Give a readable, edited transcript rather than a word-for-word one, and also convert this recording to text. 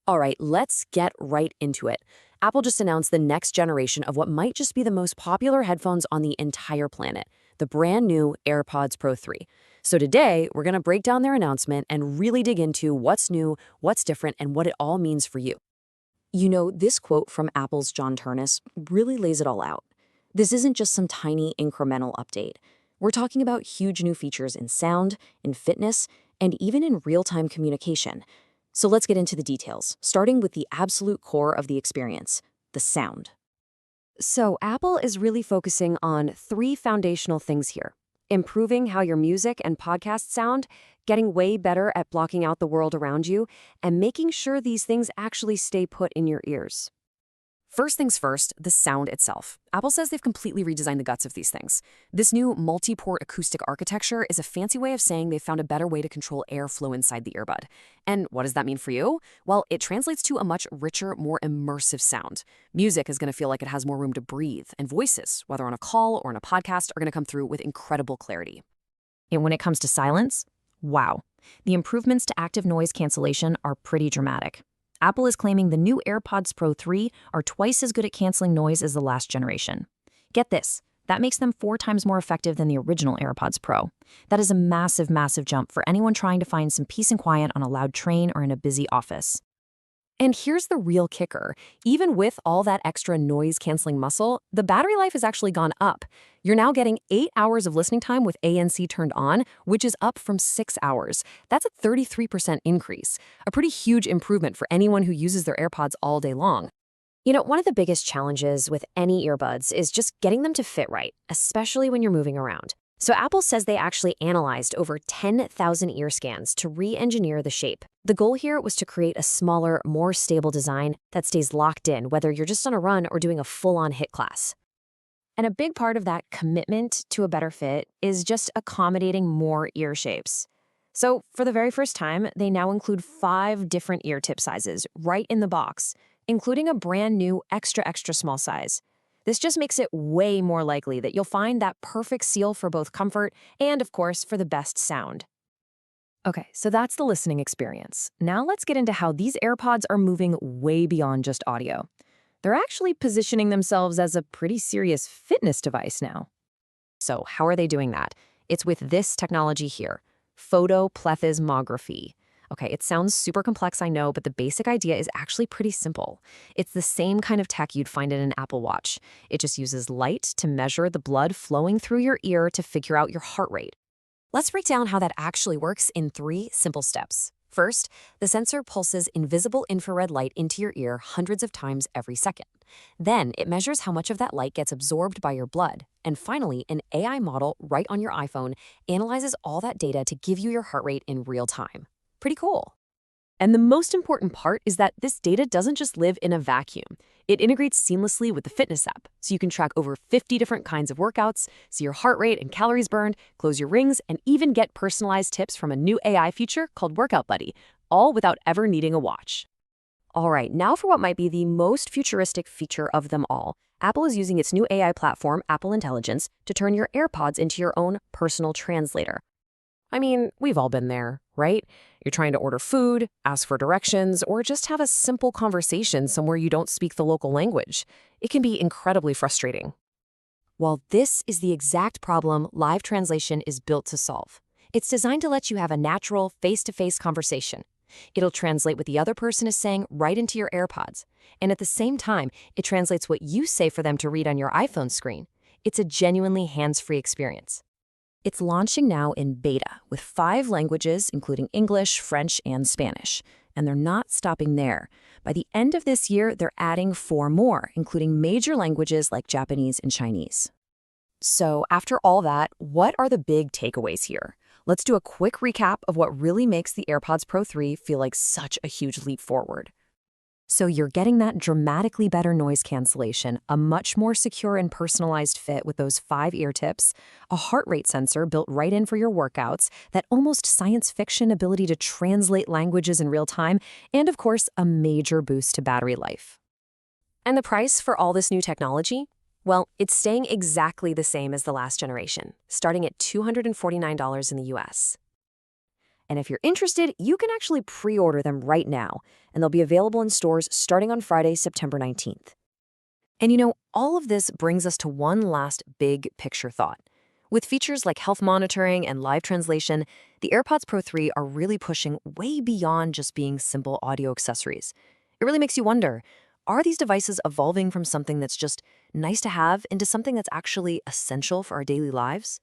All right, let's get right into it. Apple just announced the next generation of what might just be the most popular headphones on the entire planet, the brand new AirPods Pro 3. So today, we're going to break down their announcement and really dig into what's new, what's different, and what it all means for you. You know, this quote from Apple's John Ternus really lays it all out. This isn't just some tiny incremental update. We're talking about huge new features in sound, in fitness, and even in real-time communication. So let's get into the details, starting with the absolute core of the experience, the sound. So Apple is really focusing on three foundational things here: improving how your music and podcasts sound, getting way better at blocking out the world around you, and making sure these things actually stay put in your ears. First things first, the sound itself. Apple says they've completely redesigned the guts of these things. This new multi-port acoustic architecture is a fancy way of saying they've found a better way to control airflow inside the earbud. And what does that mean for you? Well, it translates to a much richer, more immersive sound. Music is going to feel like it has more room to breathe, and voices, whether on a call or in a podcast, are going to come through with incredible clarity. And when it comes to silence, wow. The improvements to active noise cancellation are pretty dramatic. Apple is claiming the new AirPods Pro 3 are twice as good at canceling noise as the last generation. Get this, that makes them 4 times more effective than the original AirPods Pro. That is a massive, massive jump for anyone trying to find some peace and quiet on a loud train or in a busy office. And here's the real kicker. Even with all that extra noise-canceling muscle, the battery life has actually gone up. You're now getting 8 hours of listening time with ANC turned on, which is up from 6 hours. That's a 33% increase, a pretty huge improvement for anyone who uses their AirPods all day long. You know, one of the biggest challenges with any earbuds is just getting them to fit right, especially when you're moving around. So Apple says they actually analyzed over 10,000 ear scans to re-engineer the shape. The goal here was to create a smaller, more stable design that stays locked in, whether you're just on a run or doing a full-on hit class. And a big part of that commitment to a better fit is just accommodating more ear shapes. So for the very first time, they now include 5 different ear tip sizes right in the box, including a brand new extra small size. This just makes it way more likely that you'll find that perfect seal for both comfort and, of course, for the best sound. Okay, so that's the listening experience. Now let's get into how these AirPods are moving way beyond just audio. They're actually positioning themselves as a pretty serious fitness device now. So how are they doing that? It's with this technology here, photoplethysmography. Okay, it sounds super complex, I know, but the basic idea is actually pretty simple. It's the same kind of tech you'd find in an Apple Watch. It just uses light to measure the blood flowing through your ear to figure out your heart rate. Let's break down how that actually works in 3 simple steps. First, the sensor pulses invisible infrared light into your ear hundreds of times every second. Then it measures how much of that light gets absorbed by your blood. And finally, an AI model right on your iPhone analyzes all that data to give you your heart rate in real time. Pretty cool. And the most important part is that this data doesn't just live in a vacuum. It integrates seamlessly with the fitness app, so you can track over 50 different kinds of workouts, see your heart rate and calories burned, close your rings, and even get personalized tips from a new AI feature called Workout Buddy, all without ever needing a watch. All right, now for what might be the most futuristic feature of them all. Apple is using its new AI platform, Apple Intelligence, to turn your AirPods into your own personal translator. I mean, we've all been there, right? You're trying to order food, ask for directions, or just have a simple conversation somewhere you don't speak the local language. It can be incredibly frustrating. Well, this is the exact problem live translation is built to solve. It's designed to let you have a natural, face-to-face conversation. It'll translate what the other person is saying right into your AirPods. And at the same time, it translates what you say for them to read on your iPhone screen. It's a genuinely hands-free experience. It's launching now in beta with 5 languages, including English, French, and Spanish. And they're not stopping there. By the end of this year, they're adding 4 more, including major languages like Japanese and Chinese. So after all that, what are the big takeaways here? Let's do a quick recap of what really makes the AirPods Pro 3 feel like such a huge leap forward. So you're getting that dramatically better noise cancellation, a much more secure and personalized fit with those 5 ear tips, a heart rate sensor built right in for your workouts, that almost science fiction ability to translate languages in real time, and of course, a major boost to battery life. And the price for all this new technology? Well, it's staying exactly the same as the last generation, starting at $249 in the US. And if you're interested, you can actually pre-order them right now, and they'll be available in stores starting on Friday, September 19th. And all of this brings us to one last big picture thought. With features like health monitoring and live translation, the AirPods Pro 3 are really pushing way beyond just being simple audio accessories. It really makes you wonder, are these devices evolving from something that's just nice to have into something that's actually essential for our daily lives?